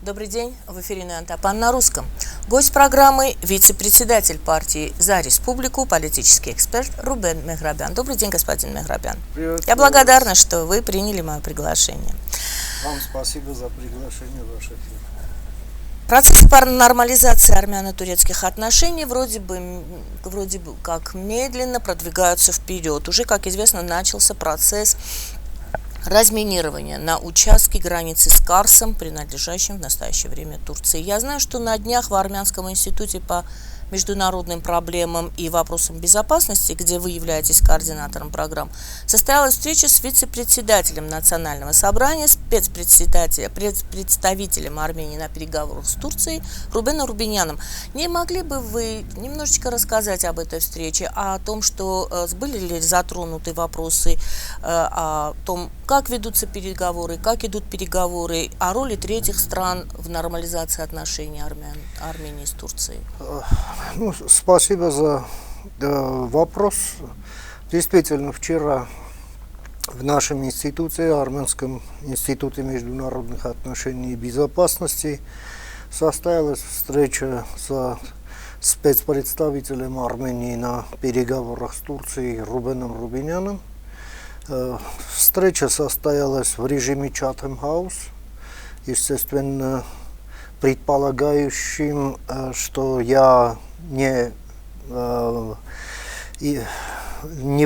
Добрый день, в эфире Антапан на русском. Гость программы – вице-председатель партии «За республику», политический эксперт Рубен Мехрабян. Добрый день, господин Мехрабян. Я благодарна, что вы приняли мое приглашение. Вам спасибо за приглашение в ваш эфир. Процесс нормализации армяно-турецких отношений вроде бы как медленно продвигаются вперед. Уже, как известно, начался процесс разминирования на участке границы с Карсом, принадлежащим в настоящее время Турции. Я знаю, что на днях в Армянском институте по международным проблемам и вопросам безопасности, где вы являетесь координатором программ, состоялась встреча с вице-председателем Национального собрания, представителем Армении на переговорах с Турцией Рубеном Рубиняном. Не могли бы вы немножечко рассказать об этой встрече, о том, что были ли затронуты вопросы, о том, как ведутся переговоры, как идут переговоры, о роли третьих стран в нормализации отношений Армении с Турцией? Спасибо за вопрос. Действительно, вчера в нашем институте, Армянском институте международных отношений и безопасности, состоялась встреча со спецпредставителем Армении на переговорах с Турцией Рубеном Рубиняном. Встреча состоялась в режиме Chatham House, естественно, предполагающим, что я не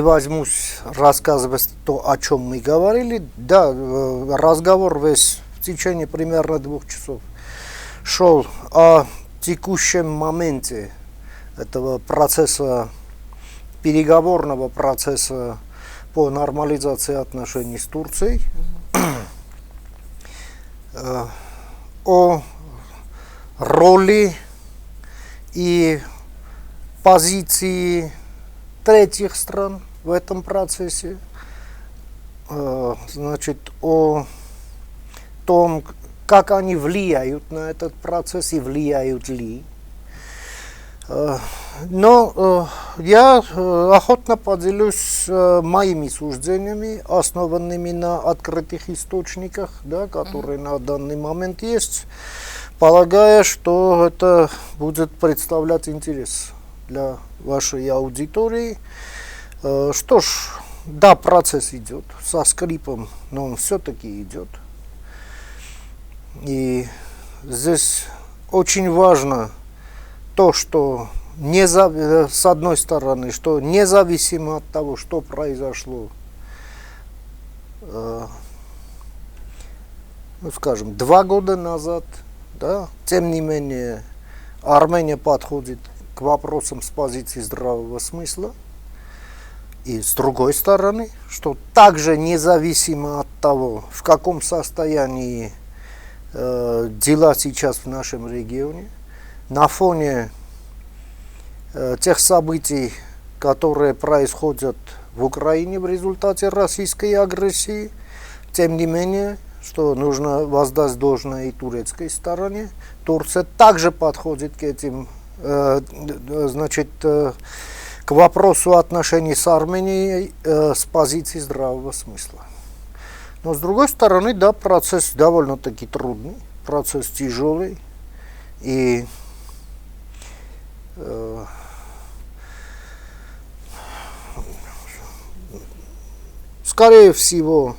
возьмусь рассказывать то, о чем мы говорили. Да, разговор весь в течение примерно 2 часов шел о текущем моменте этого процесса, переговорного процесса по нормализации отношений с Турцией, о роли и позиции третьих стран в этом процессе, значит, о том, как они влияют на этот процесс и влияют ли. Но я охотно поделюсь моими суждениями, основанными на открытых источниках, да, которые на данный момент есть, полагая, что это будет представлять интерес для вашей аудитории. Что ж, да, процесс идет со скрипом, но он все-таки идет. И здесь очень важно то, что с одной стороны, что независимо от того, что произошло, скажем, 2 года назад, да, тем не менее, Армения подходит к вопросам с позиции здравого смысла. И с другой стороны, что также независимо от того, в каком состоянии дела сейчас в нашем регионе, на фоне тех событий, которые происходят в Украине в результате российской агрессии, тем не менее, что нужно воздать должное и турецкой стороне. Турция также подходит к этим, к вопросу отношений с Арменией с позиции здравого смысла. Но с другой стороны, да, процесс довольно-таки трудный, процесс тяжелый. И скорее всего,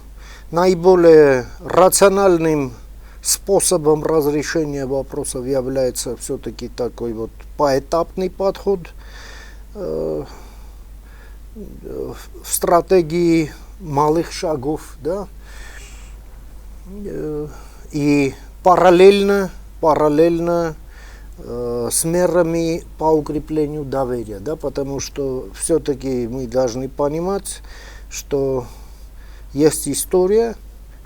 наиболее рациональным способом разрешения вопросов является все-таки такой вот поэтапный подход в стратегии малых шагов, да, и параллельно с мерами по укреплению доверия, да, потому что все-таки мы должны понимать, что есть история,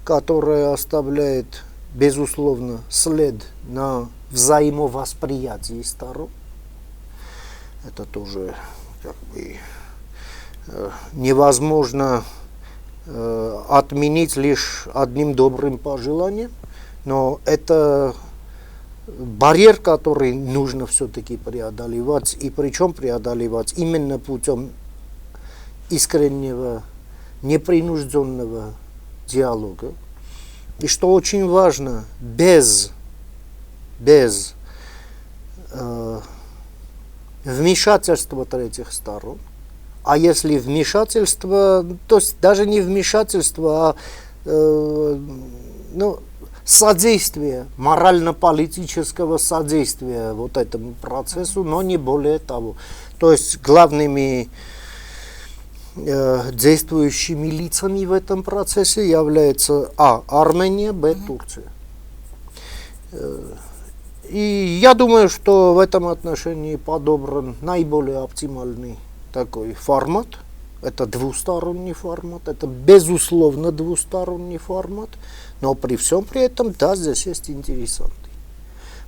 которая оставляет, безусловно, след на взаимовосприятии сторон. Это тоже как бы невозможно отменить лишь одним добрым пожеланием, но это барьер, который нужно все-таки преодолевать, и причем преодолевать именно путем искреннего, непринужденного диалога. И что очень важно, без без вмешательства третьих сторон. А если вмешательство, то есть даже не вмешательство, а содействие, морально-политического содействия вот этому процессу, но не более того. То есть главными действующими лицами в этом процессе является Армения, Турция. И я думаю, что в этом отношении подобран наиболее оптимальный такой формат. Это двусторонний формат, это безусловно двусторонний формат, но при всем при этом, да, здесь есть интересанты.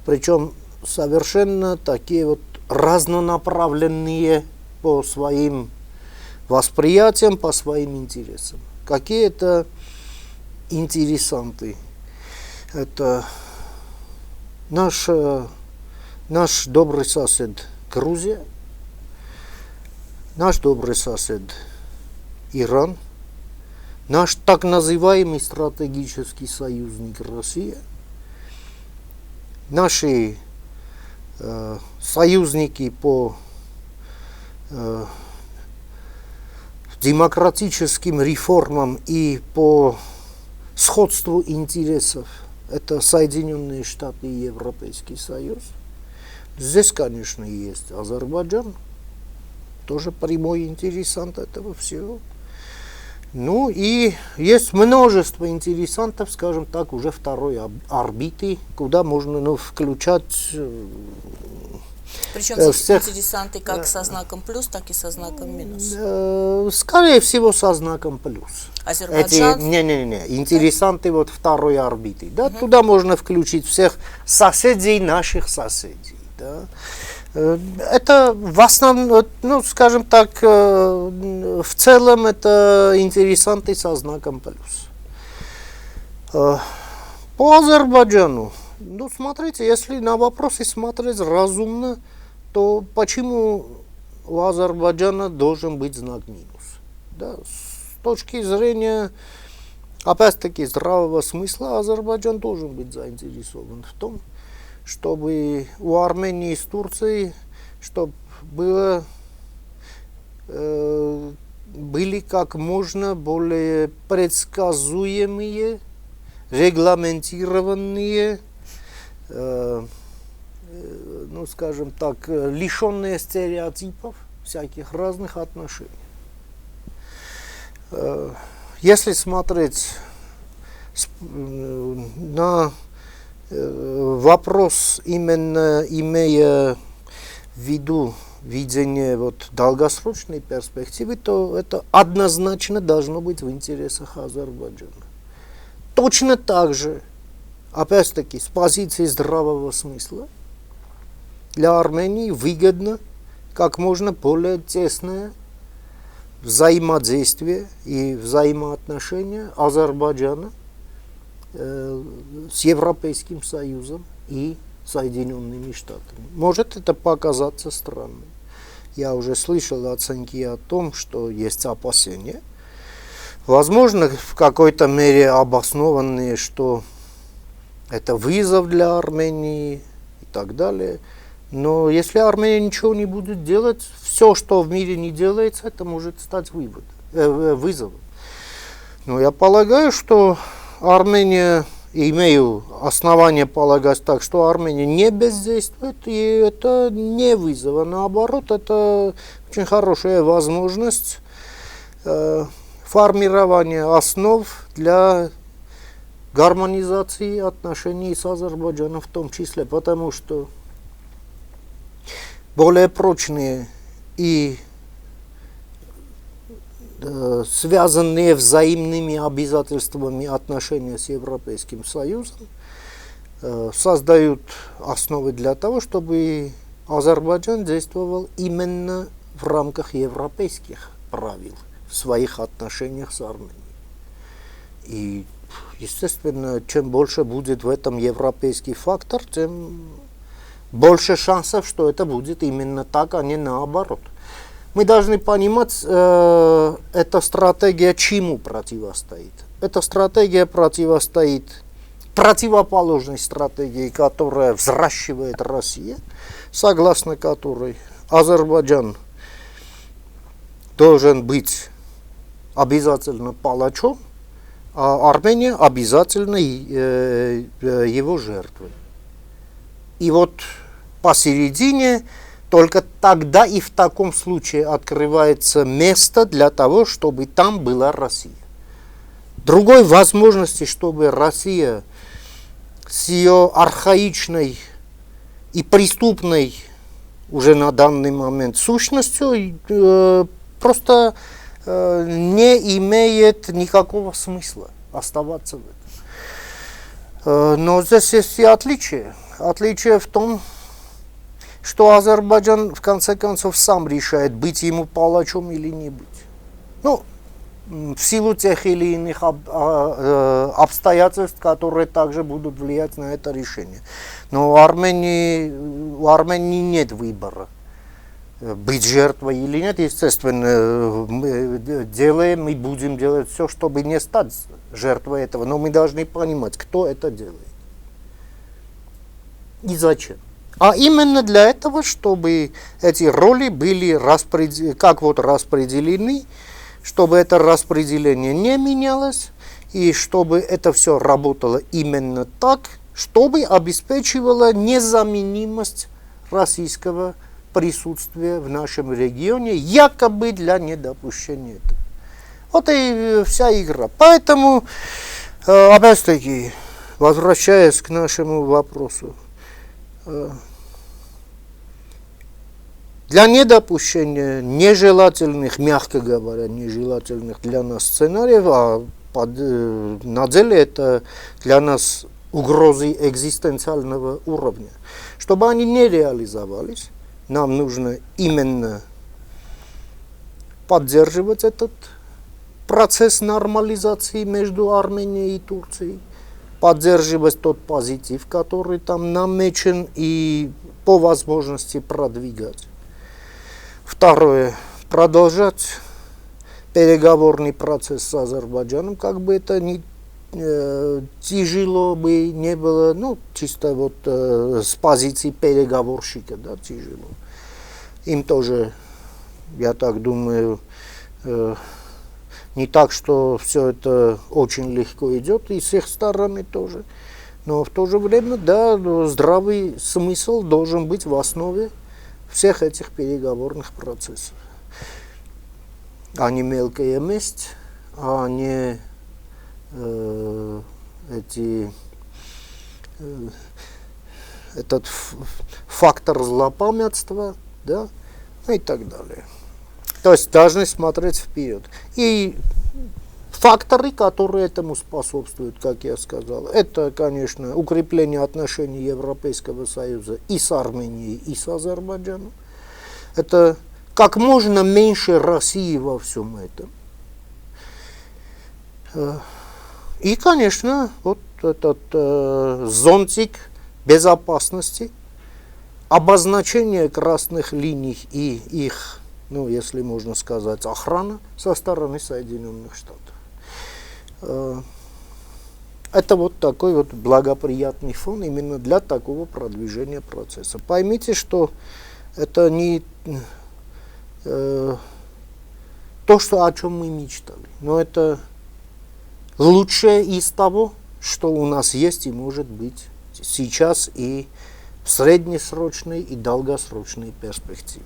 Причем совершенно такие вот разнонаправленные по своим восприятиям, по своим интересам. Какие-то интересанты. Это наш добрый сосед Грузия, наш добрый сосед Иран, наш так называемый стратегический союзник Россия, наши союзники по демократическим реформам и по сходству интересов, это Соединенные Штаты и Европейский Союз. Здесь, конечно, есть Азербайджан, тоже прямой интересант этого всего. Ну и есть множество интересантов, скажем так, уже второй орбиты, куда можно включать. Причем здесь интересанты как со знаком плюс, так и со знаком минус. Скорее всего, со знаком плюс. Азербайджан? Интересанты вот второй орбиты. Да? Туда можно включить всех соседей наших соседей. Да? Это в основном, скажем так, в целом это интересанты со знаком плюс. По Азербайджану, смотрите, если на вопросы смотреть разумно, то почему у Азербайджана должен быть знак минус? Да? С точки зрения, опять-таки, здравого смысла, Азербайджан должен быть заинтересован в том, чтобы у Армении с Турцией, чтобы были как можно более предсказуемые, регламентированные, скажем так, лишенные стереотипов всяких разных отношений. Если смотреть на вопрос, именно имея в виду видение долгосрочной перспективы, то это однозначно должно быть в интересах Азербайджана. Точно так же, опять-таки, с позиции здравого смысла, для Армении выгодно как можно более тесное взаимодействие и взаимоотношения Азербайджана с Европейским Союзом и Соединенными Штатами. Может это показаться странным. Я уже слышал оценки о том, что есть опасения. Возможно, в какой-то мере обоснованные, что это вызов для Армении и так далее. Но если Армения ничего не будет делать, все, что в мире не делается, это может стать вызовом. Но я полагаю, что Армения, имею основания полагать так, что Армения не бездействует, и это не вызов, а наоборот, это очень хорошая возможность формирования основ для гармонизации отношений с Азербайджаном в том числе, потому что более прочные и связанные взаимными обязательствами отношения с Европейским Союзом создают основы для того, чтобы Азербайджан действовал именно в рамках европейских правил в своих отношениях с Арменией. И, естественно, чем больше будет в этом европейский фактор, тем больше шансов, что это будет именно так, а не наоборот. Мы должны понимать, эта стратегия чему противостоит. Эта стратегия противостоит противоположной стратегии, которая взращивает Россия, согласно которой Азербайджан должен быть обязательно палачом, а Армения обязательно его жертвой. И вот посередине только тогда и в таком случае открывается место для того, чтобы там была Россия. Другой возможности, чтобы Россия с ее архаичной и преступной уже на данный момент сущностью просто не имеет никакого смысла оставаться в этом. Но здесь есть и отличие. Отличие в том, что Азербайджан в конце концов сам решает, быть ему палачом или не быть. Ну, в силу тех или иных обстоятельств, которые также будут влиять на это решение. Но у Армении нет выбора, быть жертвой или нет. Естественно, мы будем делать все, чтобы не стать жертвой этого. Но мы должны понимать, кто это делает и зачем. А именно для этого, чтобы эти роли были распределены, чтобы это распределение не менялось, и чтобы это все работало именно так, чтобы обеспечивало незаменимость российского присутствия в нашем регионе, якобы для недопущения этого. Вот и вся игра. Поэтому, опять-таки, возвращаясь к нашему вопросу, для недопущения нежелательных, мягко говоря, нежелательных для нас сценариев, а на деле это для нас угрозы экзистенциального уровня, чтобы они не реализовались, нам нужно именно поддерживать этот процесс нормализации между Арменией и Турцией, поддерживать тот позитив, который там намечен, и по возможности продвигать. Второе. Продолжать переговорный процесс с Азербайджаном, как бы это ни тяжело бы не было, ну, чисто вот с позиции переговорщика, да, тяжело. Им тоже, я так думаю, не так, что все это очень легко идет, и с их стороны тоже. Но в то же время, да, здравый смысл должен быть в основе всех этих переговорных процессов. А не мелкая месть, а не этот фактор злопамятства, да, и так далее. То есть должны смотреть вперед. И факторы, которые этому способствуют, как я сказал, это, конечно, укрепление отношений Европейского Союза и с Арменией, и с Азербайджаном. Это как можно меньше России во всем этом. И, конечно, вот этот зонтик безопасности, обозначение красных линий и их, ну, если можно сказать, охрана со стороны Соединенных Штатов. Это вот такой вот благоприятный фон именно для такого продвижения процесса. Поймите, что это не то, о чем мы мечтали, но это лучшее из того, что у нас есть и может быть сейчас и в среднесрочной и долгосрочной перспективе.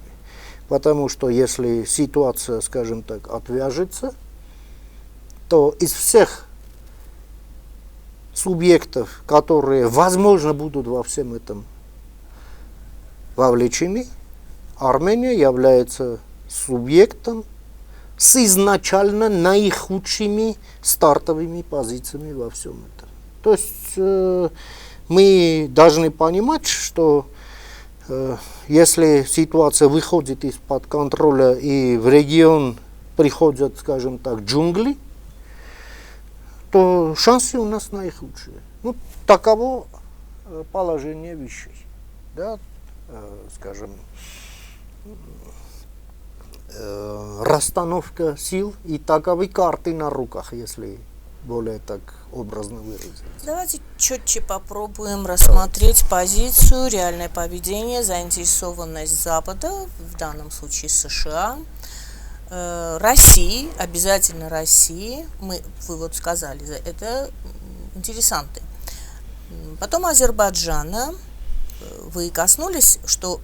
Потому что если ситуация, скажем так, отвяжется, то из всех субъектов, которые, возможно, будут во всем этом вовлечены, Армения является субъектом с изначально наихудшими стартовыми позициями во всем этом. То есть мы должны понимать, что если ситуация выходит из-под контроля и в регион приходят, скажем так, джунгли, то шансы у нас наихудшие. Ну, таково положение вещей. Да? Скажем, расстановка сил и таковы карты на руках, если более так образно выразить. Давайте четче попробуем рассмотреть позицию, реальное поведение, заинтересованность Запада, в данном случае США, России, обязательно России, вы вот сказали, это интересанты. Потом Азербайджана, вы коснулись, что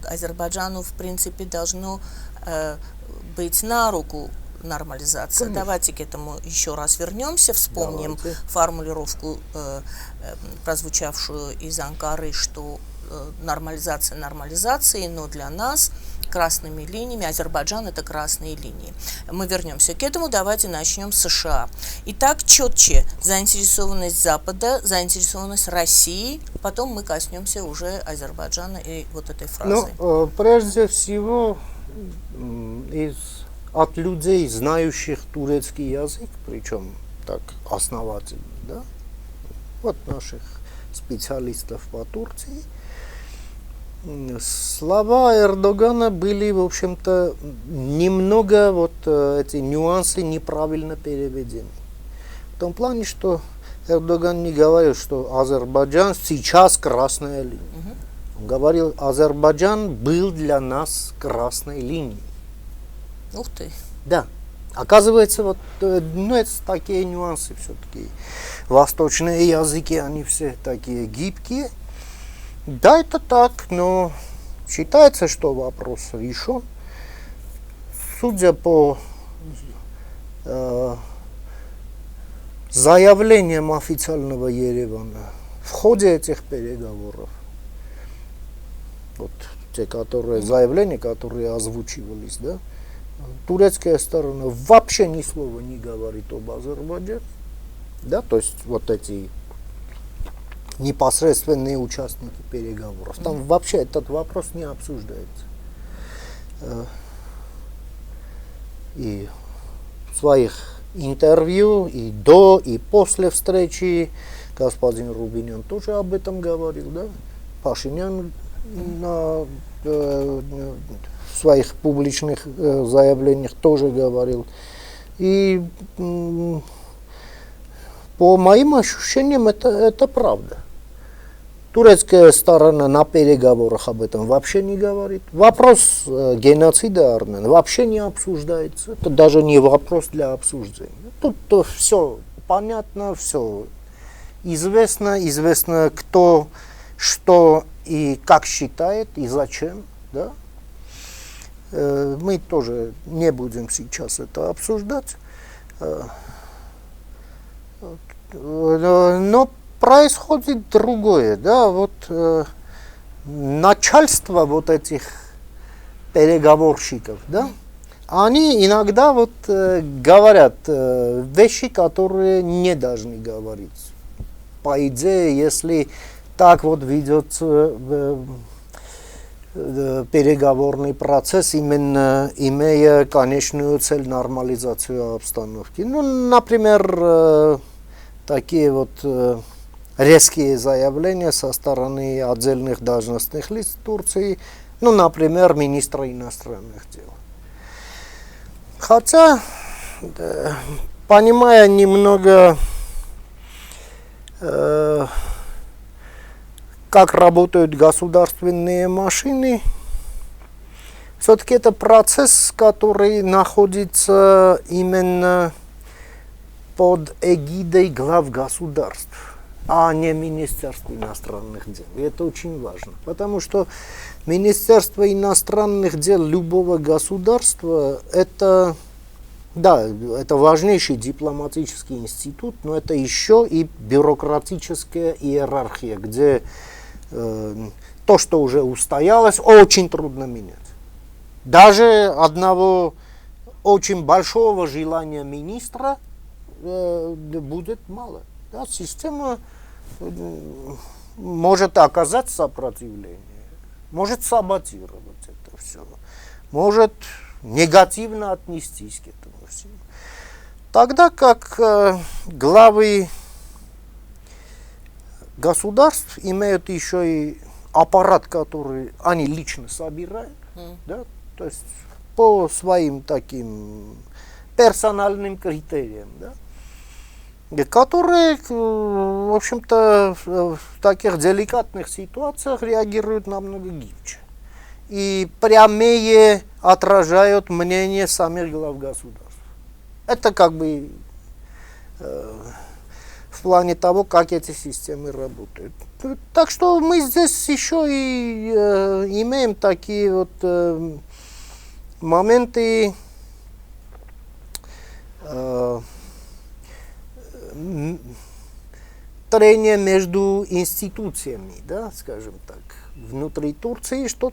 Азербайджану в принципе должно быть на руку нормализация. Конечно. Давайте к этому еще раз вернемся, вспомним формулировку, прозвучавшую из Анкары, что нормализация нормализации, но для нас красными линиями, Азербайджан это красные линии. Мы вернемся к этому, давайте начнем с США. Итак, четче заинтересованность Запада, заинтересованность России, потом мы коснемся уже Азербайджана и вот этой фразы. Ну, прежде всего, от людей, знающих турецкий язык, причем так основательно, да, вот наших специалистов по Турции, слова Эрдогана были, в общем-то, немного вот эти нюансы неправильно переведены. В том плане, что Эрдоган не говорил, что Азербайджан сейчас красная линия. Он говорил, Азербайджан был для нас красной линией. Ух ты. Да. Оказывается, вот, ну, это такие нюансы все-таки. Восточные языки, они все такие гибкие. Да, это так, но считается, что вопрос решен. Судя по заявлениям официального Еревана, в ходе этих переговоров, вот те заявления, которые озвучивались, да, турецкая сторона вообще ни слова не говорит об Азербайджане, да, то есть вот эти непосредственные участники переговоров. Там вообще этот вопрос не обсуждается. И в своих интервью и до, и после встречи господин Рубинян тоже об этом говорил, да? Пашинян в своих публичных заявлениях тоже говорил. И по моим ощущениям это правда. Турецкая сторона на переговорах об этом вообще не говорит. Вопрос геноцида армян вообще не обсуждается. Это даже не вопрос для обсуждения. Тут все понятно, все известно, кто, что и как считает, и зачем. Да? Мы тоже не будем сейчас это обсуждать. Но происходит другое, да, вот начальство вот этих переговорщиков, да, они иногда вот говорят вещи, которые не должны говорить. По идее, если так вот ведется переговорный процесс, именно имея конечную цель нормализацию обстановки. Ну, например, такие вот резкие заявления со стороны отдельных должностных лиц Турции, ну, например, министра иностранных дел. Хотя, понимая немного, как работают государственные машины, все-таки это процесс, который находится именно под эгидой глав государств, а не Министерства иностранных дел. И это очень важно, потому что Министерство иностранных дел любого государства это, да, это важнейший дипломатический институт, но это еще и бюрократическая иерархия, где то, что уже устоялось, очень трудно менять. Даже одного очень большого желания министра будет мало. Да, система может оказать сопротивление, может саботировать это все, может негативно отнестись к этому всему. Тогда как главы государств имеют еще и аппарат, который они лично собирают, да, то есть по своим таким персональным критериям, да. которые, в общем-то, в таких деликатных ситуациях реагируют намного гибче и прямее отражают мнение самих глав государств. Это как бы в плане того, как эти системы работают. Так что мы здесь еще и имеем такие вот моменты трения между институциями, да, скажем так, внутри Турции, что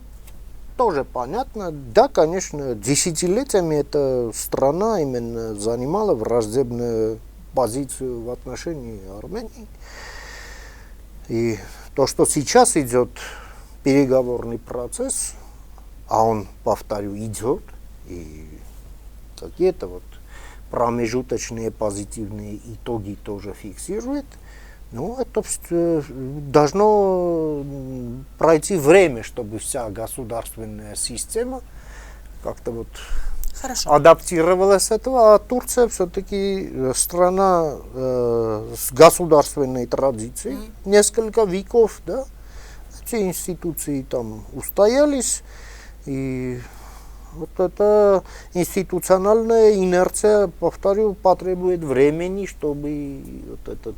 тоже понятно. Да, конечно, десятилетиями эта страна именно занимала враждебную позицию в отношении Армении. И то, что сейчас идет переговорный процесс, а он, повторю, идет, и какие-то вот промежуточные позитивные итоги тоже фиксирует, ну, это должно пройти время, чтобы вся государственная система как-то вот адаптировалась к этому, а Турция все-таки страна с государственной традицией, несколько веков, да, эти институции там устоялись, и вот эта институциональная инерция, повторю, потребует времени, чтобы вот этот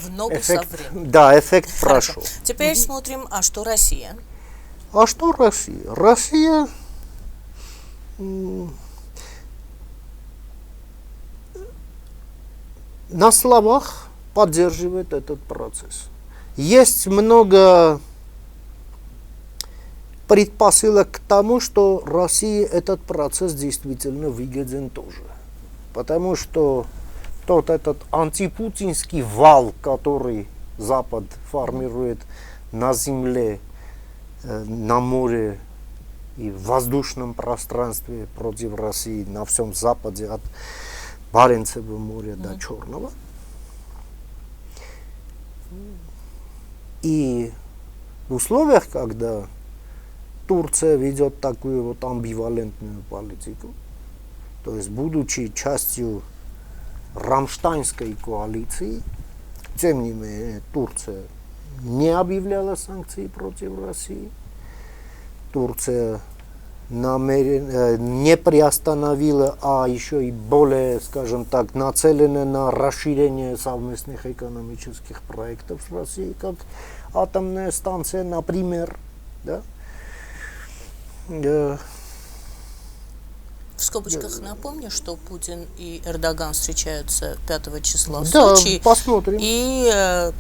в ногу со временем. Да, эффект прошел. Теперь смотрим, а что Россия? А что Россия? Россия на словах поддерживает этот процесс. Есть много предпосылок к тому, что России этот процесс действительно выгоден тоже. Потому что тот этот антипутинский вал, который Запад формирует на земле, на море и в воздушном пространстве против России на всем Западе, от Баренцева моря до Черного. И в условиях, когда Турция ведет такую вот амбивалентную политику, то есть будучи частью Рамштайнской коалиции, тем не менее Турция не объявляла санкции против России. Турция не приостановила, а еще и более, скажем так, нацелена на расширение совместных экономических проектов с Россией, как атомная станция, например. Да? В скобочках напомню, что Путин и Эрдоган встречаются 5 числа в Да, Сочи. посмотрим. И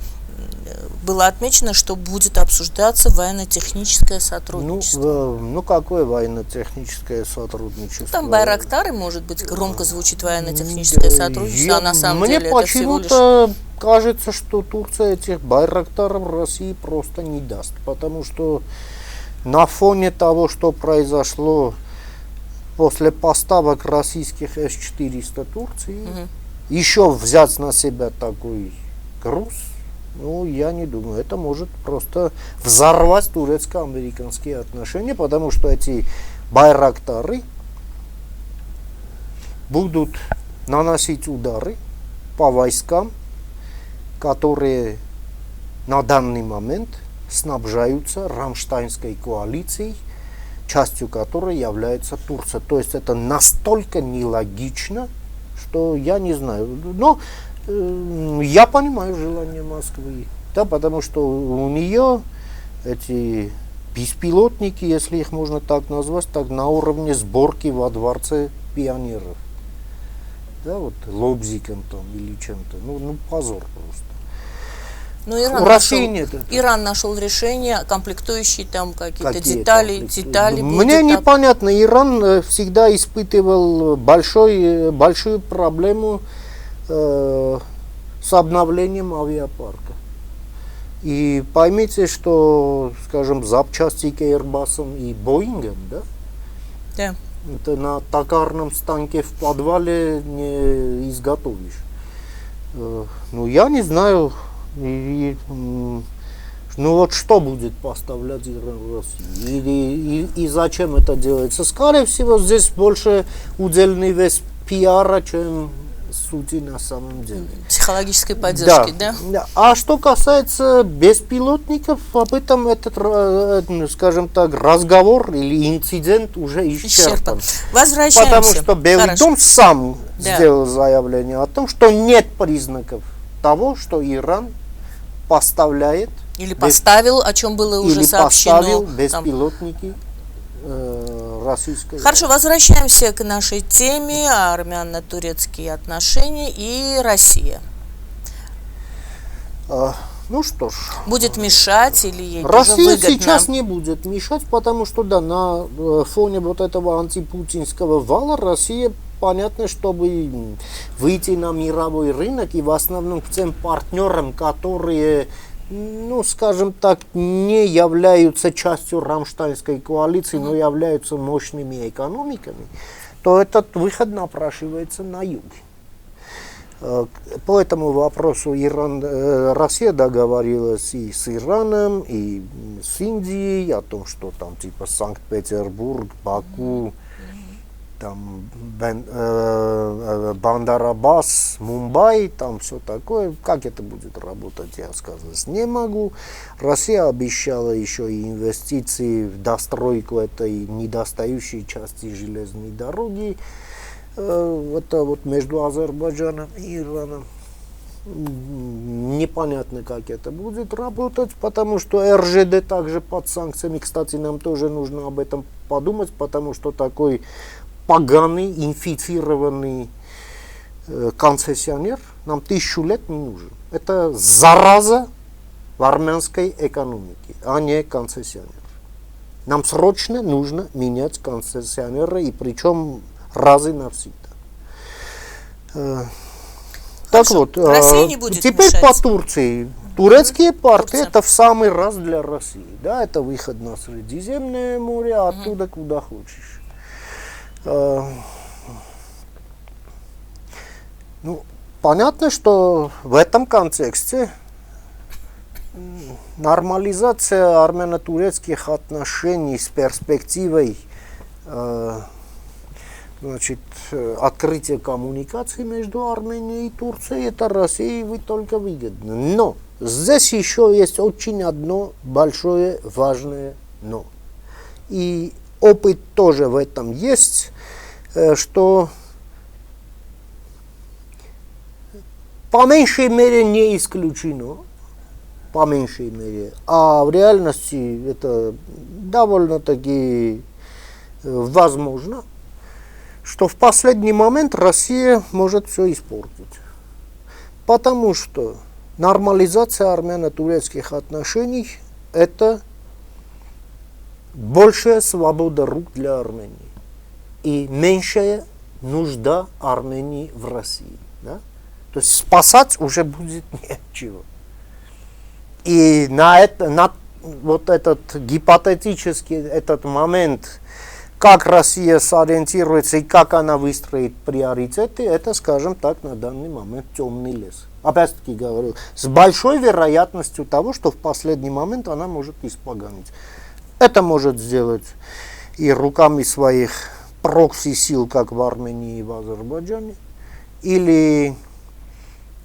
было отмечено, что будет обсуждаться военно-техническое сотрудничество. Ну какое военно-техническое сотрудничество? Там Байрактары, может быть, громко звучит военно-техническое сотрудничество, а на самом деле это всего лишь... Мне почему-то кажется, что Турция этих Байрактаров России просто не даст, потому что на фоне того, что произошло после поставок российских С-400 Турции, еще взять на себя такой груз, ну, я не думаю. Это может просто взорвать турецко-американские отношения, потому что эти байрактары будут наносить удары по войскам, которые на данный момент снабжаются Рамштайнской коалицией, частью которой является Турция. То есть это настолько нелогично, что я не знаю. Но я понимаю желание Москвы, да, потому что у нее эти беспилотники, если их можно так назвать, так на уровне сборки во дворце пионеров. Да, вот лобзиком там или чем-то. Ну позор просто. Но Иран нашел решение, комплектующие там какие-то детали. Мне непонятно, Иран всегда испытывал большую проблему с обновлением авиапарка. И поймите, что, скажем, запчасти к Airbus'ам и Боингам, да? Да. Это на токарном станке в подвале не изготовишь. Ну, я не знаю, ну вот что будет поставлять Иран в Россию? И зачем это делается? Скорее всего, здесь больше удельный вес пиара, чем сути на самом деле. Психологической поддержки, да? Да. А что касается беспилотников, об этом этот, скажем так, разговор или инцидент уже исчерпан. Возвращаемся. Потому что Белый дом сам сделал заявление о том, что нет признаков того, что Иран поставляет или поставил, о чем было уже сообщено. Поставил беспилотники российской. Хорошо, возвращаемся к нашей теме армяно-турецкие отношения и Россия. Ну что ж. Будет мешать или ей Россия тоже выгодно? сейчас не будет мешать, потому что да, на фоне вот этого антипутинского вала Россия, понятно, чтобы выйти на мировой рынок и в основном к тем партнерам, которые, ну, скажем так, не являются частью Рамштайнской коалиции, но являются мощными экономиками, то этот выход напрашивается на юге. По этому вопросу Россия договорилась и с Ираном, и с Индией о том, что там типа Санкт-Петербург, Баку, там Бандар-Аббас, Мумбай, там все такое. Как это будет работать, я сказать не могу. Россия обещала еще и инвестиции в достройку этой недостающей части железной дороги. Это вот между Азербайджаном и Ираном. Непонятно, как это будет работать, потому что РЖД также под санкциями. Кстати, нам тоже нужно об этом подумать, потому что такой поганый, инфицированный концессионер нам 1000 лет не нужен. Это зараза в армянской экономике, а не концессионер. Нам срочно нужно менять концессионера, и причем раз и навсегда. Так вот, теперь мешать. по Турции. Турецкие порты это в самый раз для России. Да, это выход на Средиземное море, оттуда куда хочешь. Ну, понятно, что в этом контексте нормализация армяно-турецких отношений с перспективой открытие коммуникаций между Арменией и Турцией, это России только выгодно. Но здесь еще есть очень одно большое важное но. И опыт тоже в этом есть, что по меньшей мере не исключено, по меньшей мере, а в реальности это довольно-таки возможно, что в последний момент Россия может все испортить. Потому что нормализация армяно-турецких отношений – это большая свобода рук для Армении и меньшая нужда Армении в России. Да? То есть спасать уже будет нечего. И на вот этот гипотетический этот момент, как Россия сориентируется и как она выстроит приоритеты, это, скажем так, на данный момент темный лес. Опять-таки говорю, с большой вероятностью того, что в последний момент она может испоганить. Это может сделать и руками своих прокси-сил, как в Армении и в Азербайджане, или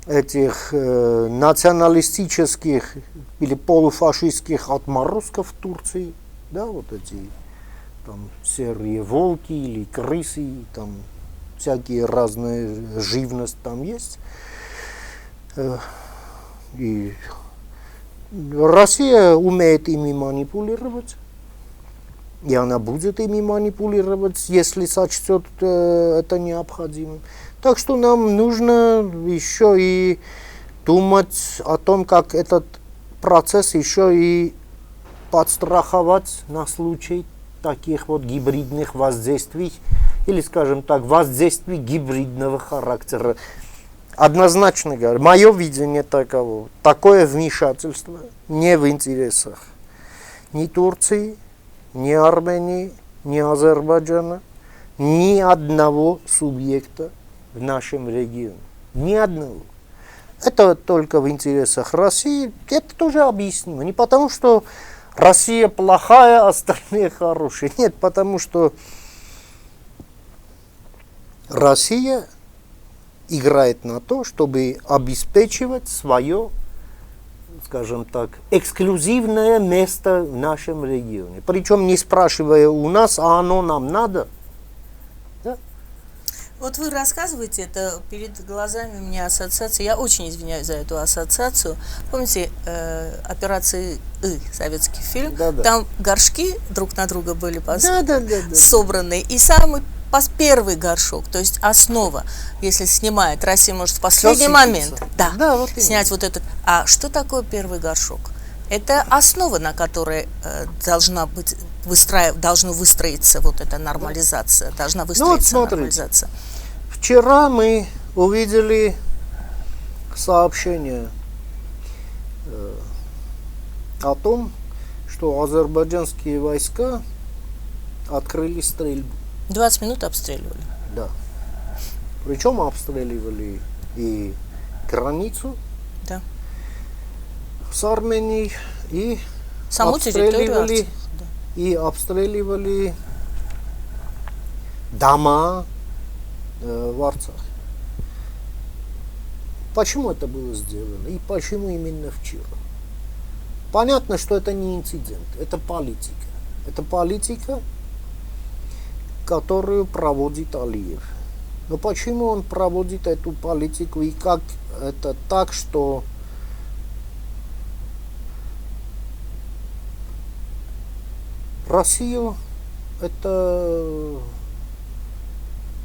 этих националистических или полуфашистских отморозков Турции, да, вот эти там серые волки или крысы, там всякие разные живность там есть. И Россия умеет ими манипулировать, и она будет ими манипулировать, если сочтет это необходимым. Так что нам нужно еще и думать о том, как этот процесс еще и подстраховать на случай таких вот гибридных воздействий, или, скажем так, воздействий гибридного характера. Однозначно говорю, мое видение таково. Такое вмешательство не в интересах ни Турции, ни Армении, ни Азербайджана, ни одного субъекта в нашем регионе. Ни одного. Это только в интересах России. Это тоже объяснимо. Не потому, что Россия плохая, остальные хорошие. Нет, потому что Россия играет на то, чтобы обеспечивать свое, скажем так, эксклюзивное место в нашем регионе. Причем не спрашивая у нас, а оно нам надо. Да? Вот вы рассказываете это, перед глазами у меня ассоциация, я очень извиняюсь за эту ассоциацию. Помните «Операция И», советский фильм? Да-да. Там горшки друг на друга были Да. собраны, и самый первый горшок, то есть основа, если снимает, Россия может в последний момент вот снять вот этот. А что такое первый горшок? Это основа, на которой должно выстроиться вот эта нормализация, должна выстроиться нормализация. Вчера мы увидели сообщение о том, что азербайджанские войска открыли стрельбу. 20 минут обстреливали. Да. Причем обстреливали и границу с Арменией, и саму территорию. И обстреливали дома в Арцахе. Почему это было сделано и почему именно вчера? Понятно, что это не инцидент, это политика. Это политика, которую проводит Алиев. Но почему он проводит эту политику и как это так, что Россию это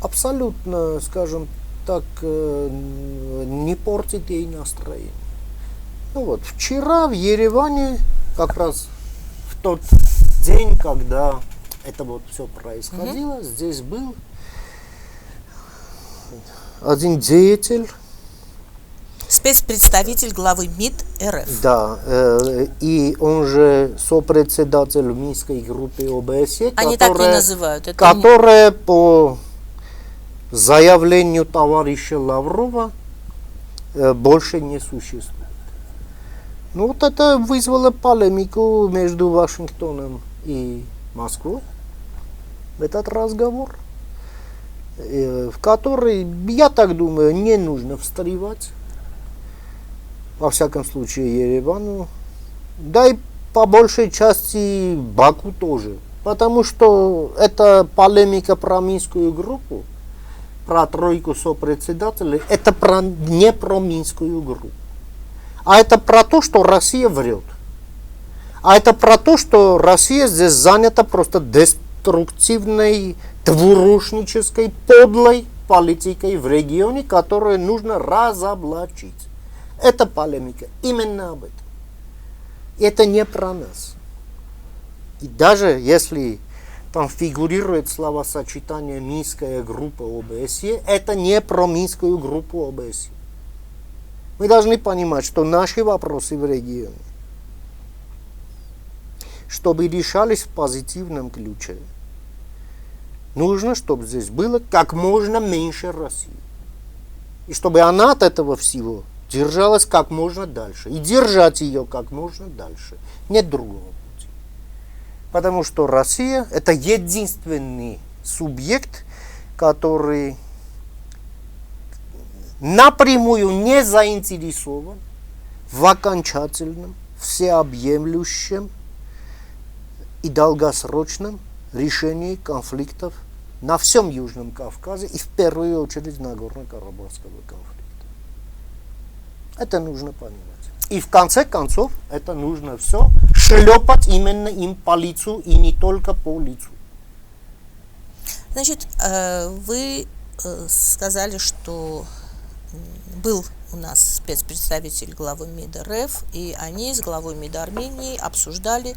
абсолютно, скажем так, не портит ей настроение. Ну вот, вчера в Ереване, как раз в тот день, когда это вот все происходило, здесь был один деятель. Спецпредставитель главы МИД РФ. Да, и он же сопредседатель Минской группы ОБСЕ, Они так не называют. Это которая по заявлению товарища Лаврова больше не существует. Ну вот это вызвало полемику между Вашингтоном и Москвой. Этот разговор, в который, я так думаю, не нужно встревать. Во всяком случае, Еревану. Да и по большей части Баку тоже. Потому что эта полемика про Минскую группу, про тройку сопредседателей, это не про Минскую группу. А это про то, что Россия врет. А это про то, что Россия здесь занята просто деструктивной, двурушнической, подлой политикой в регионе, которую нужно разоблачить. Это полемика именно об этом. Это не про нас. И даже если там фигурирует словосочетание Минская группа ОБСЕ, это не про Минскую группу ОБСЕ. Мы должны понимать, что наши вопросы в регионе, чтобы решались в позитивном ключе, нужно, чтобы здесь было как можно меньше России. И чтобы она от этого всего держалась как можно дальше. И держать ее как можно дальше. Нет другого пути. Потому что Россия это единственный субъект, который напрямую не заинтересован в окончательном, всеобъемлющем и долгосрочном решении конфликтов на всем Южном Кавказе и в первую очередь на Нагорно-Карабахского конфликта. Это нужно понимать. И в конце концов это нужно все шлепать именно им по лицу и не только по лицу. Значит, вы сказали, что был у нас спецпредставитель главы МИД РФ, и они с главой МИД Армении обсуждали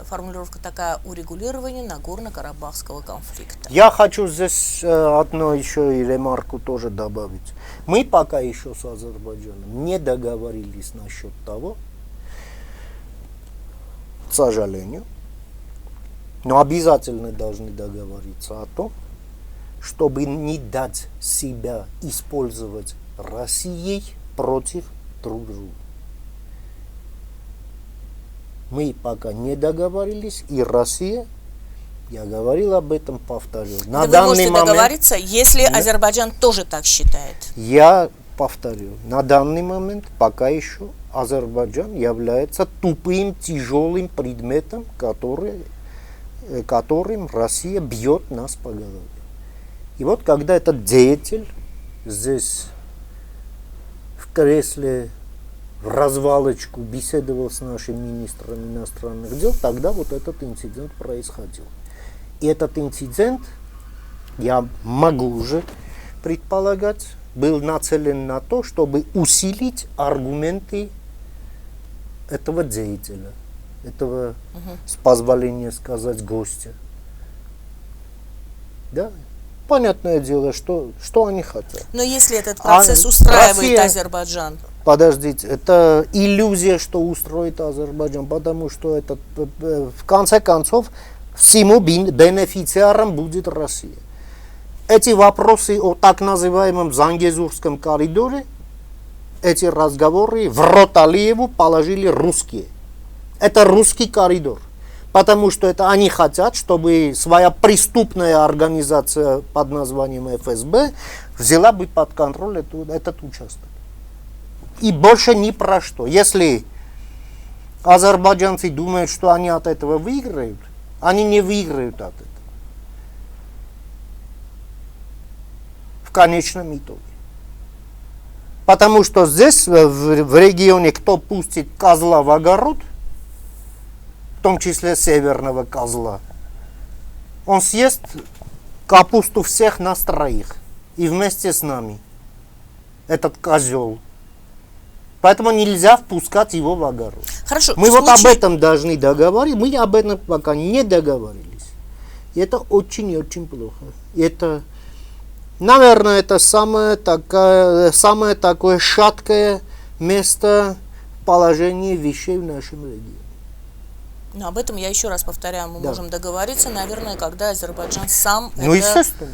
формулировка такая урегулирование Нагорно-Карабахского конфликта. Я хочу здесь одну еще и ремарку тоже добавить. Мы пока еще с Азербайджаном не договорились насчет того, к сожалению, но обязательно должны договориться о том, чтобы не дать себя использовать Россией против друг друга. Мы пока не договорились, и Россия Я говорил об этом, повторю. На Вы данный можете момент, договориться, если Азербайджан тоже так считает. я повторю, на данный момент пока еще Азербайджан является тупым, тяжелым предметом, которым Россия бьет нас по голове. И вот когда этот деятель здесь в кресле в развалочку беседовал с нашим министром иностранных дел, тогда вот этот инцидент происходил. И этот инцидент, я могу уже предполагать, был нацелен на то, чтобы усилить аргументы этого деятеля, этого, с позволения сказать, гостя. Да? Понятное дело, что они хотят. Но если этот процесс устраивает Россия, Азербайджан? Подождите, это иллюзия, что устроит Азербайджан, потому что это, в конце концов, всему бенефициаром будет Россия. Эти вопросы о так называемом Зангезурском коридоре, эти разговоры в рот Алиеву положили русские. Это русский коридор. Потому что это они хотят, чтобы своя преступная организация под названием ФСБ взяла бы под контроль этот участок. И больше ни про что. Если азербайджанцы думают, что они от этого выиграют, они не выиграют от этого. В конечном итоге. Потому что здесь, в регионе, кто пустит козла в огород, в том числе северного козла, он съест капусту всех нас троих. И вместе с нами. Этот козел. Поэтому нельзя впускать его в огород. Хорошо, мы вот об этом должны договориться. Мы об этом пока не договорились. И это очень и очень плохо. И это, наверное, это самое такое шаткое место положения вещей в нашем регионе. Но об этом я еще раз повторяю, мы можем договориться, наверное, когда Азербайджан сам естественно,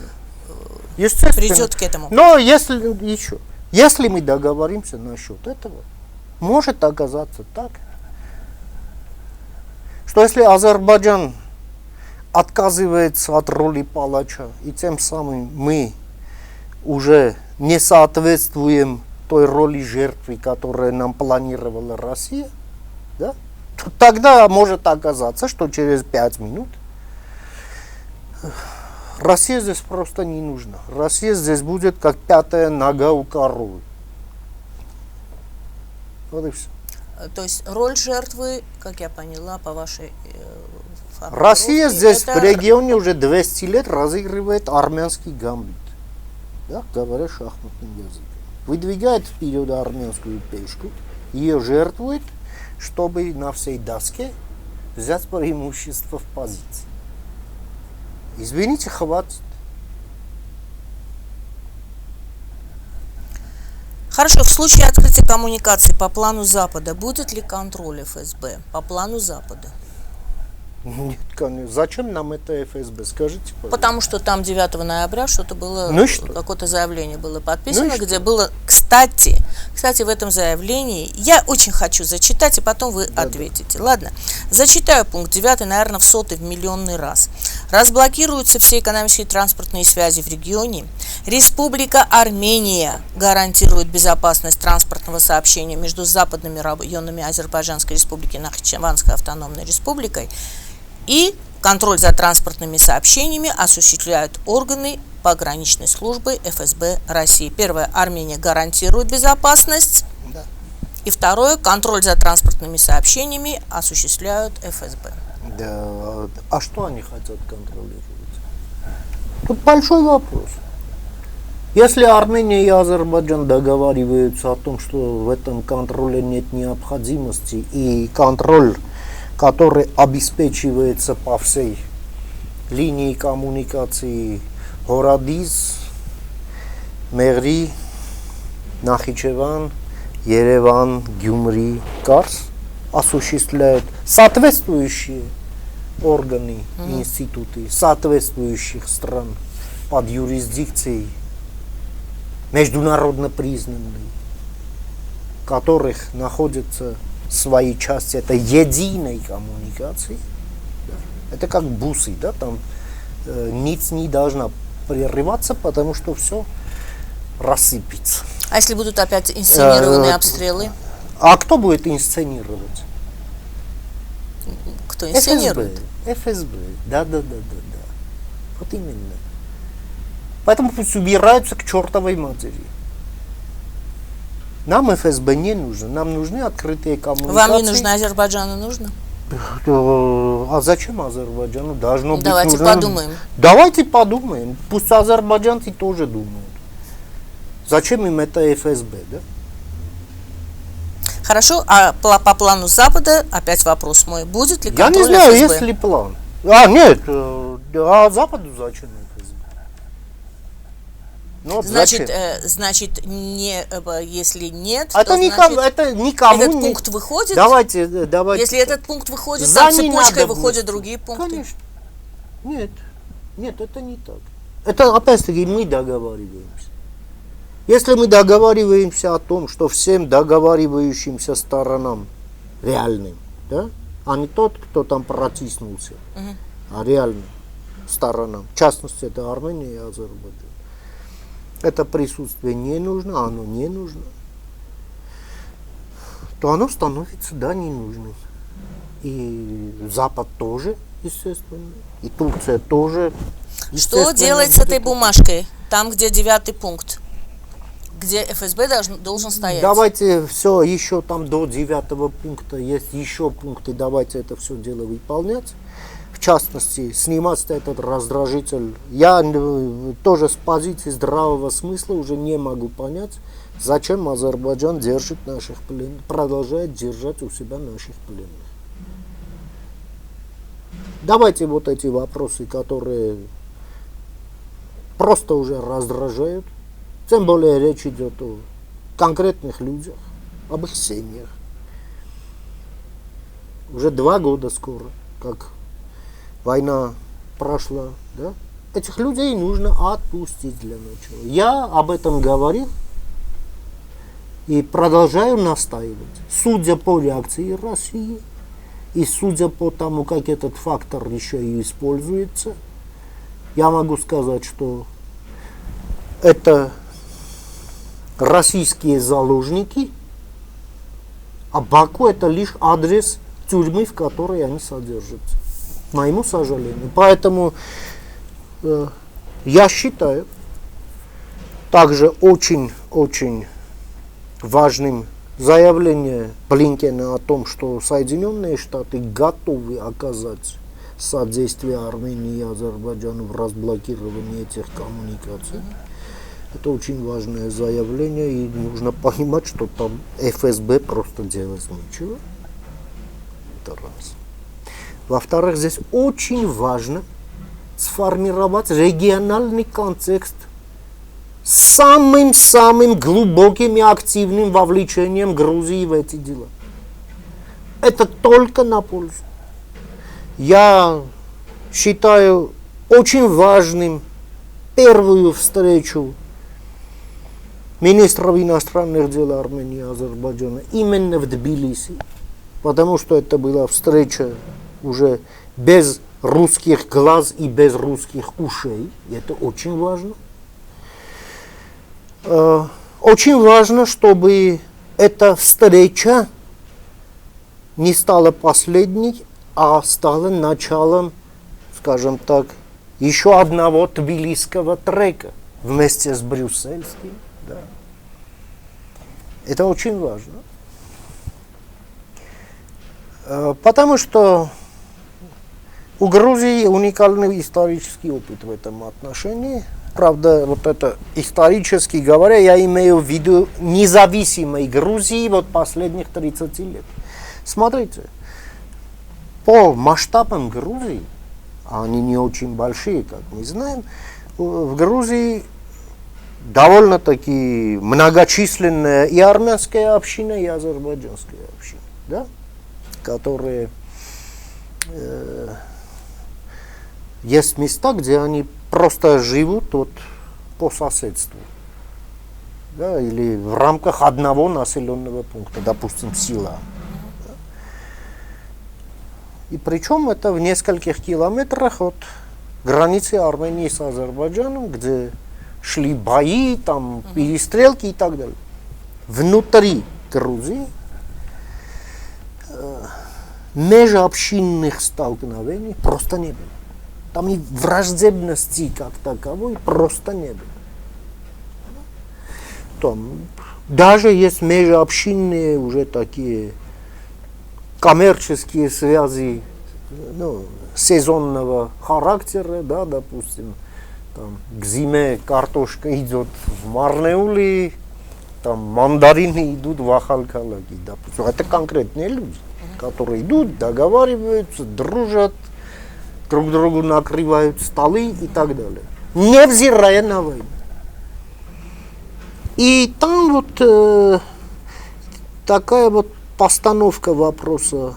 придет к этому. Но если мы договоримся насчет этого, может оказаться так, что если Азербайджан отказывается от роли палача, и тем самым мы уже не соответствуем той роли жертвы, которую нам планировала Россия, да, то тогда может оказаться, что через 5 минут Россия здесь просто не нужна. Россия здесь будет как пятая нога у коровы. Вот и все. То есть роль жертвы, как я поняла, по вашей Россия здесь в регионе уже 200 лет разыгрывает армянский гамбит. Да, говоря шахматным языком. Выдвигает вперед армянскую пешку, ее жертвует, чтобы на всей доске взять преимущество в позиции. Извините, хватит. Хорошо, в случае открытия коммуникаций по плану Запада, будет ли контроль ФСБ по плану Запада? Нет, конечно. Зачем нам это ФСБ? Скажите, пожалуйста. Потому что там 9 ноября что-то было, какое-то заявление было подписано, где было, кстати, в этом заявлении, я очень хочу зачитать, и потом вы ответите. Ладно, зачитаю пункт 9, наверное, в 100-й, в миллионный раз. Разблокируются все экономические и транспортные связи в регионе. Республика Армения гарантирует безопасность транспортного сообщения между западными районами Азербайджанской республики и Нахичеванской автономной республикой. И контроль за транспортными сообщениями осуществляют органы пограничной службы ФСБ России. Первое, Армения гарантирует безопасность. Да. И второе, контроль за транспортными сообщениями осуществляют ФСБ. Да. А что они хотят контролировать? Тут большой вопрос. Если Армения и Азербайджан договариваются о том, что в этом контроле нет необходимости, и контроль, который обеспечивается по всей линии коммуникации Городиз, Мегри, Нахичеван, Ереван, Гюмри, Карс, осуществляют соответствующие органы, институты соответствующих стран под юрисдикцией международно признанной, в которых находятся свои части этой единой коммуникации, да, Это как бусы, да, там ниц не должна прерываться, потому что все рассыпется. А если будут опять инсценированные обстрелы? А кто будет инсценировать? Кто инсценирует? ФСБ, да. Вот именно. Поэтому пусть убираются к чертовой матери. Нам ФСБ не нужно, нам нужны открытые коммуникации. Вам не нужно, Азербайджану нужно? А зачем Азербайджану? Должно быть Давайте нужно... подумаем. Давайте подумаем. Пусть азербайджанцы тоже думают. Зачем им это ФСБ, да? Хорошо, а по плану Запада, опять вопрос мой, будет ли Я контроль не знаю, ФСБ? есть ли план. Нет, а Западу зачем ФСБ? Ну, вот Значит, зачем? значит, если нет, Это то никому, значит, это никому этот не... пункт выходит. Давайте. Если этот пункт выходит, За там не цепочкой надо выходят внести. другие пункты. Конечно. Нет, это не так. Это опять-таки мы договариваемся. Если мы договариваемся о том, что всем договаривающимся сторонам реальным, да, а не тот, кто там протиснулся, а реальным сторонам, в частности, это Армения и Азербайджан, это присутствие не нужно, оно не нужно, то оно становится, да, ненужным. И Запад тоже, естественно, и Турция тоже. Что делать с этой бумажкой, там, где 9 пункт? Где ФСБ должен стоять? Давайте все, еще там до 9 пункта есть еще пункты, давайте это все дело выполнять. В частности, снимать этот раздражитель. Я тоже с позиции здравого смысла уже не могу понять, зачем Азербайджан держит наших пленных, продолжает держать у себя наших пленных. Давайте вот эти вопросы, которые просто уже раздражают. Тем более речь идет о конкретных людях, об их семьях. Уже 2 года скоро, как война прошла, да? Этих людей нужно отпустить для начала. Я об этом говорил и продолжаю настаивать. Судя по реакции России и судя по тому, как этот фактор еще и используется, я могу сказать, что это российские заложники, а Баку это лишь адрес тюрьмы, в которой они содержатся. К моему сожалению. Поэтому я считаю также очень важным заявление Блинкена о том, что Соединенные Штаты готовы оказать содействие Армении и Азербайджану в разблокировании этих коммуникаций. Это очень важное заявление, и нужно понимать, что там ФСБ просто делать нечего. Это раз. Во-вторых, здесь очень важно сформировать региональный контекст с самым глубоким и активным вовлечением Грузии в эти дела. Это только на пользу. Я считаю очень важным первую встречу министров иностранных дел Армении и Азербайджана именно в Тбилиси, потому что это была встреча уже без русских глаз и без русских ушей, и это очень важно. Очень важно, чтобы эта встреча не стала последней, а стала началом, скажем так, еще одного тбилисского трека вместе с брюссельским. Да. Это очень важно. Потому что у Грузии уникальный исторический опыт в этом отношении. Правда, вот это исторически говоря, я имею в виду независимой Грузии вот последних 30 лет. Смотрите, по масштабам Грузии, а они не очень большие, как мы знаем, в Грузии довольно-таки многочисленная и армянская община, и азербайджанская община, да? Которые есть места, где они просто живут вот по соседству, да, или в рамках одного населенного пункта, допустим, села. И причем это в нескольких километрах от границы Армении с Азербайджаном, где шли бои, там перестрелки и так далее. Внутри Грузии межобщинных столкновений просто не было. Там и враждебности как таковой просто не было. Там даже есть межобщинные уже такие коммерческие связи, ну, сезонного характера, да, допустим, там, к зиме картошка идет в Марнеуле, там мандарины идут в Ахалкалаги, допустим. Это конкретные люди, которые идут, договариваются, дружат, друг другу накрывают столы и так далее, невзирая на войну. И там вот такая вот постановка вопроса.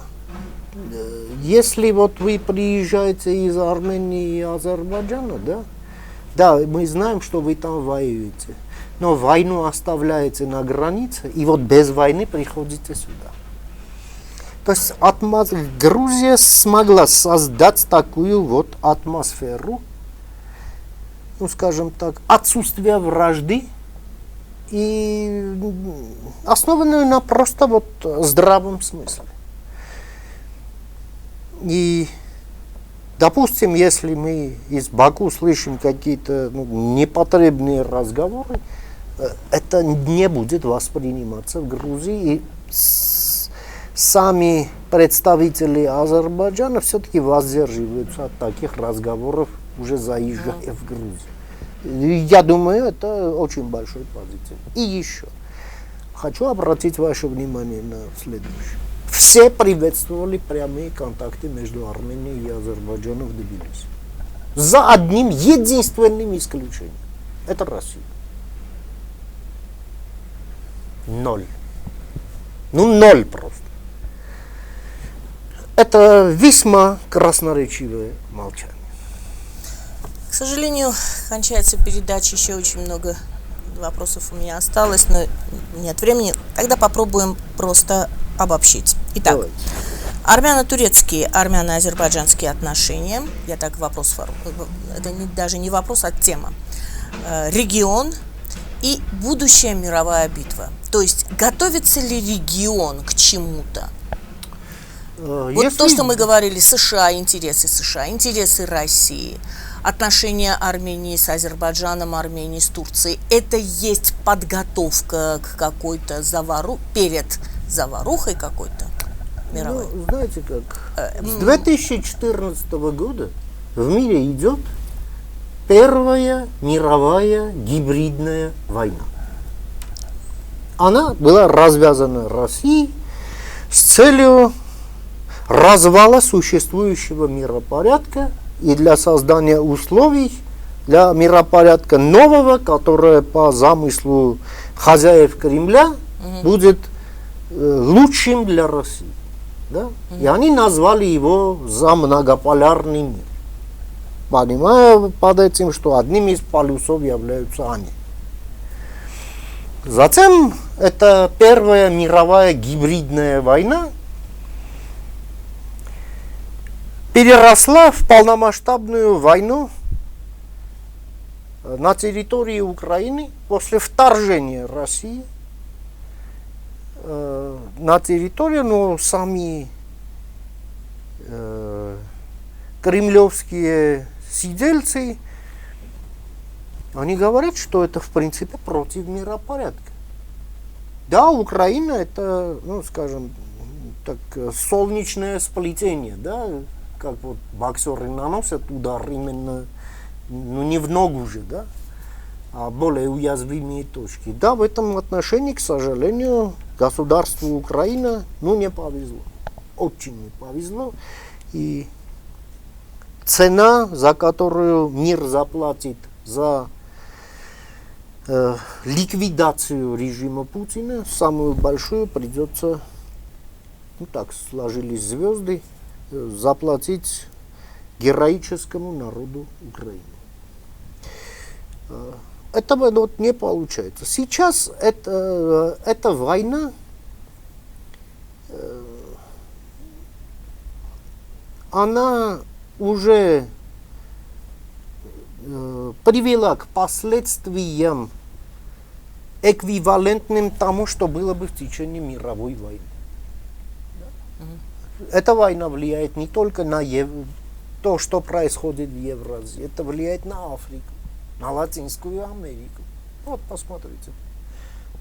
Если вот вы приезжаете из Армении и Азербайджана, да, мы знаем, что вы там воюете, но войну оставляете на границе, и вот без войны приходите сюда. То есть Грузия смогла создать такую вот атмосферу, ну, скажем так, отсутствия вражды, и основанную на просто вот здравом смысле. И, допустим, если мы из Баку слышим какие-то непотребные разговоры, это не будет восприниматься в Грузии. И сами представители Азербайджана все-таки воздерживаются от таких разговоров, уже заезжая в Грузию. Я думаю, это очень большой позитив. И еще хочу обратить ваше внимание на следующее. Все приветствовали прямые контакты между Арменией и Азербайджаном в Тбилиси. За одним единственным исключением. Это Россия. Ноль. Ну, ноль просто. Это весьма красноречивое молчание. К сожалению, кончается передача, еще очень много вопросов у меня осталось, но нет времени. Тогда попробуем просто обобщить. Итак, Давайте. армяно-турецкие, армяно-азербайджанские отношения, я так вопрос, это даже не вопрос, а тема, регион и будущая мировая битва. То есть готовится ли регион к чему-то? Вот то, что мы говорили, США, интересы России, отношения Армении с Азербайджаном, Армении с Турцией, это есть подготовка к какой-то перед заварухой какой-то мировой? Ну, знаете как, с 2014 года в мире идет Первая мировая гибридная война. Она была развязана Россией с целью развала существующего миропорядка и для создания условий для миропорядка нового, которое по замыслу хозяев Кремля будет лучшим для России. Да? И они назвали его за многополярный мир. Понимая под этим, что одним из полюсов являются они. Затем эта Первая мировая гибридная война переросла в полномасштабную войну на территории Украины после вторжения России на территорию, но сами кремлевские сидельцы, они говорят, что это в принципе против миропорядка. Да, Украина это, ну, скажем так, солнечное сплетение, да, как вот боксеры наносят удар именно, ну, не в ногу же, да, а более уязвимые точки. Да, в этом отношении, к сожалению, государству Украина, ну, не повезло. Очень не повезло. И цена, за которую мир заплатит за ликвидацию режима Путина, самую большую придется, ну так сложились звезды, заплатить героическому народу Украины. Этого вот не получается. Сейчас эта война она уже привела к последствиям, эквивалентным тому, что было бы в течение мировой войны. Эта война влияет не только на то, что происходит в Евразии, это влияет на Африку, на Латинскую Америку. Вот посмотрите,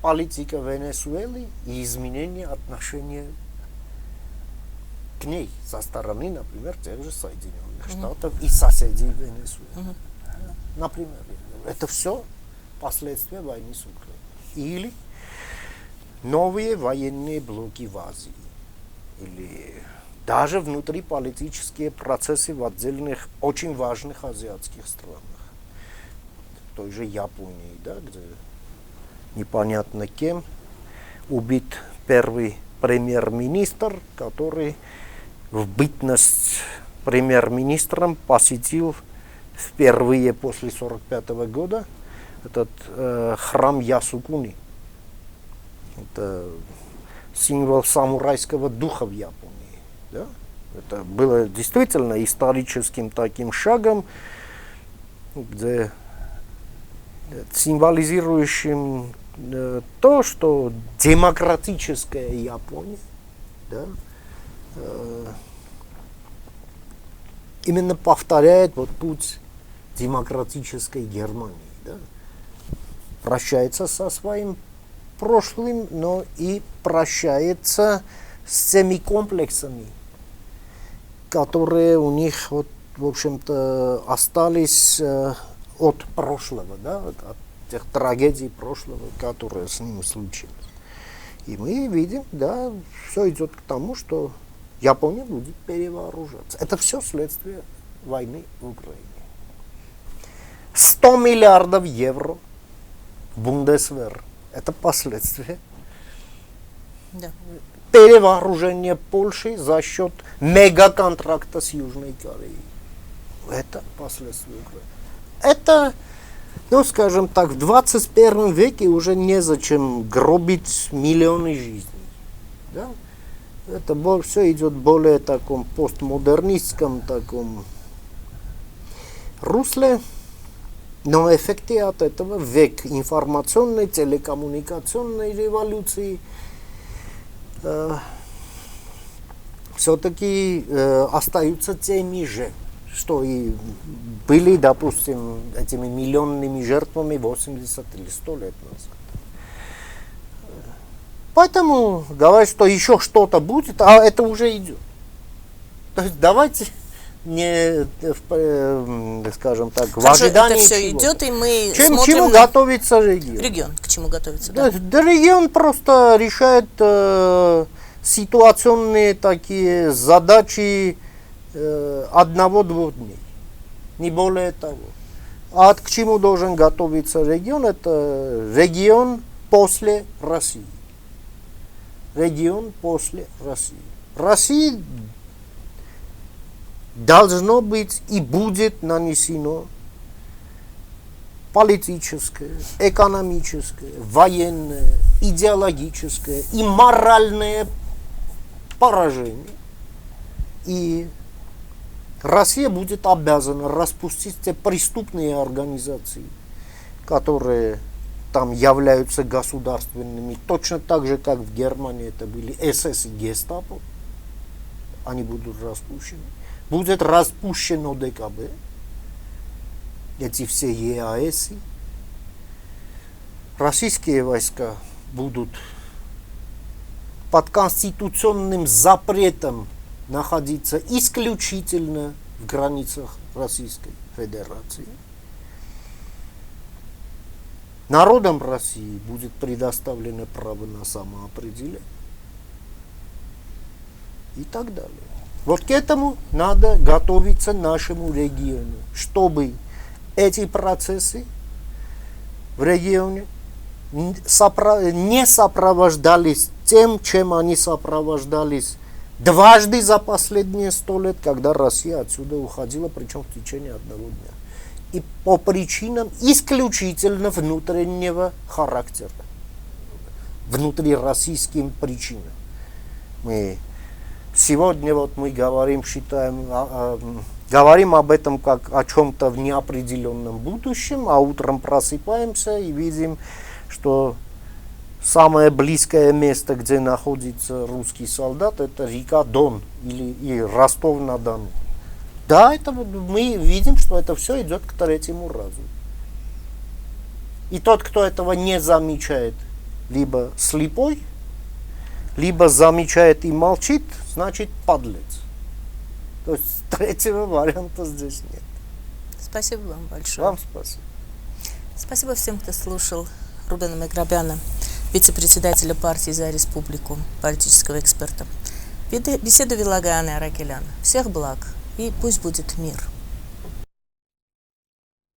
политика Венесуэлы и изменение отношения к ней со стороны, например, тех же Соединенных Штатов и соседей Венесуэлы. Например, это все последствия войны с Украиной. Или новые военные блоки в Азии. Или даже внутриполитические процессы в отдельных очень важных азиатских странах. В той же Японии, да, где непонятно кем убит первый премьер-министр, который в бытность премьер-министром посетил впервые после 1945 года этот храм Ясукуни. Это символ самурайского духа в Японии. Да? Это было действительно историческим таким шагом, где символизирующим то, что демократическая Япония, да, именно повторяет вот путь демократической Германии. Да? Прощается со своим прошлым, но и прощается с теми комплексами, которые у них, вот, в общем-то, остались от прошлого, да, от тех трагедий прошлого, которые с ними случились. И мы видим, да, все идет к тому, что Япония будет перевооружаться. Это все следствие войны в Украине. 100 миллиардов евро в Бундесвер. Это последствия перевооружения Польши за счет мегаконтракта с Южной Кореей. Это последствия Украины. Это, ну, скажем так, в 21 веке уже незачем гробить миллионы жизней. Да? Это все идет в более таком постмодернистском таком русле. Но эффекты от этого век информационной, телекоммуникационной революции все-таки остаются теми же, что и были, допустим, этими миллионными жертвами 80 или 100 лет назад. Поэтому говорить, что еще что-то будет, а это уже идет. То есть давайте не, скажем так, в ожидании это все чего-то. идет, и мы К смотрим чему на готовится регион? регион. К чему готовится, да. Да, регион просто решает ситуационные такие задачи одного-двух дней, не более того. А к чему должен готовиться регион? Это регион после России. Регион после России. России должно быть и будет нанесено политическое, экономическое, военное, идеологическое и моральное поражение. И Россия будет обязана распустить те преступные организации, которые там являются государственными, точно так же, как в Германии это были СС и Гестапо. Они будут распущены. Будет распущено ДКБ, эти все ЕАЭС. Российские войска будут под конституционным запретом находиться исключительно в границах Российской Федерации. Народам России будет предоставлено право на самоопределение и так далее. Вот к этому надо готовиться нашему региону, чтобы эти процессы в регионе не сопровождались тем, чем они сопровождались дважды за последние 100 лет, когда Россия отсюда уходила, причем в течение одного дня. И по причинам исключительно внутреннего характера, внутрироссийским причинам. Мы сегодня вот мы говорим, говорим об этом как о чем-то в неопределенном будущем, а утром просыпаемся и видим, что самое близкое место, где находится русский солдат, это река Дон или Ростов-на-Дону. Да, это мы видим, что это все идет к третьему разу. И тот, кто этого не замечает, либо слепой, либо замечает и молчит, значит подлец. То есть третьего варианта здесь нет. Спасибо вам большое. Вам спасибо. Спасибо всем, кто слушал Рубена Меграбяна, вице-председателя партии «За республику», политического эксперта. Беседу вела Гаана Аракелян. Всех благ и пусть будет мир.